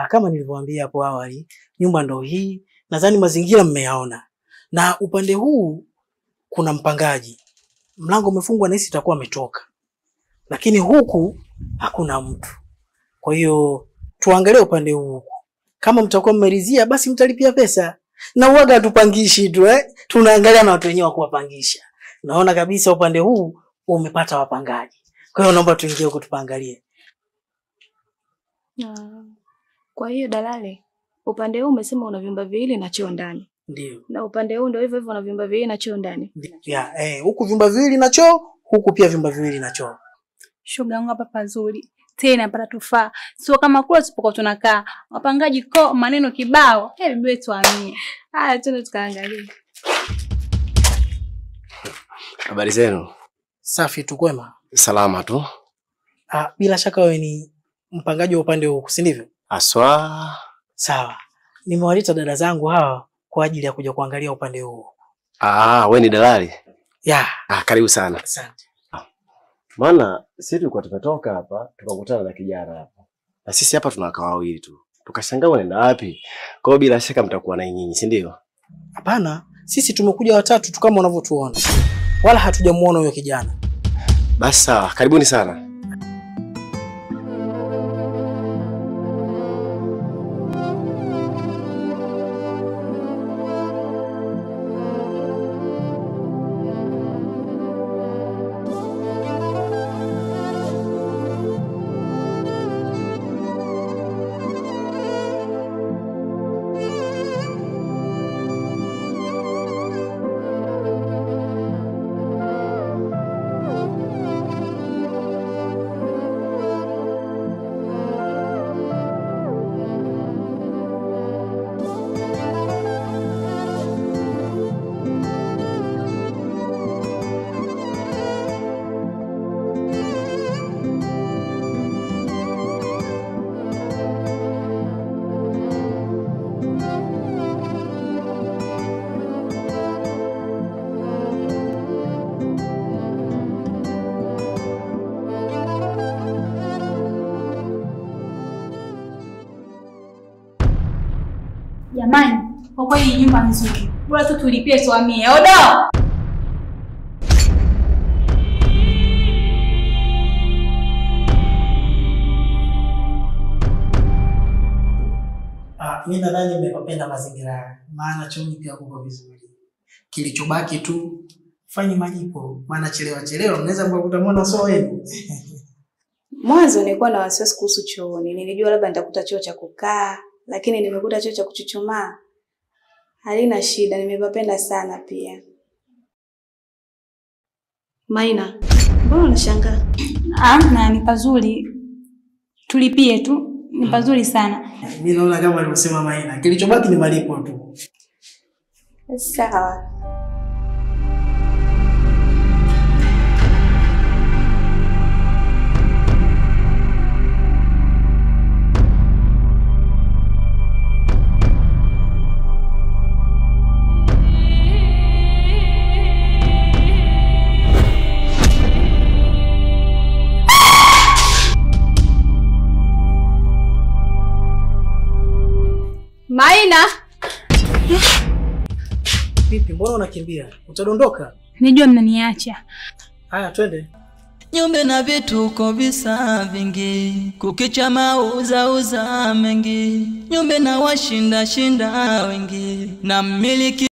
Kama nilivyowaambia hapo awali, nyumba ndo hii, nadhani mazingira mmeyaona. Na upande huu kuna mpangaji. Mlango umefungwa na hisi itakuwa ametoka. Lakini huku hakuna mtu. Kwa hiyo tuangalie upande huu. Kama mtakuwa mmeridhia basi mtalipia pesa. Na uwaga hatupangishi tu tunaangalia na watu wenyewe wa kuwapangisha. Naona kabisa upande huu umepata wapangaji. Kwa hiyo naomba tuingie huko tupangalie. Kwa hiyo dalali, upande huu umesema una vyumba viwili na choo ndani. Ndio. Na upande huu ndio hivyo hivyo una vyumba viwili na choo ndani. Ya, huku vyumba viwili na choo, huku pia vyumba viwili na choo. Shoga yangu hapa pazuri. Tena para tufaa. Sio kama kula tupokuwa tunakaa. Wapangaji ko maneno kibao. Bibi wetu amie. Haya twende tukaangalie. Habari zenu? Safi tu kwema. Salama tu. Bila shaka wewe ni mpangaji wa upande huu, si ndivyo? Aswa. Sawa. Nimewaleta dada zangu hawa kwa ajili ya kuja kuangalia upande huu. Wewe ni dalali? Ya. Karibu sana. Asante. Maana sisi tulikuwa tumetoka hapa, tukakutana na kijana hapa. Na sisi hapa tunakaa wawili tu. Tukashangaa unaenda wapi? Kwa hiyo bila shaka mtakuwa na nyinyi, si ndio? Hapana, sisi tumekuja watatu tu kama unavyotuona. Wala hatujamuona huyo kijana. Basi sawa, karibuni sana. Jamani, kwa kweli nyumba nzuri. Bora tu tulipie tuamie. Odo! Mimi nadhani nimependa mazingira, maana chooni pia kuko vizuri. Kilichobaki tu fanye malipo, maana chelewa mnaweza mkakuta mwana sio wenu. Mwanzo nilikuwa na wasiwasi kuhusu chooni. Nilijua labda nitakuta choo cha kukaa, lakini nimekuta choo cha kuchuchumaa. Halina shida, nimepapenda sana pia. Maina, mbona unashangaa? Na ni pazuri. Tulipie tu. Ni pazuri sana. Mimi naona kama alivyosema Maina, kilichobaki ni malipo tu. Sawa. Maina! Vipi, mbona unakimbia? Utadondoka? Nijua mnaniacha. Haya, twende. Nyumba na vituko visa vingi, kukicha mauza mengi. Nyumba na washinda wengi, na mmiliki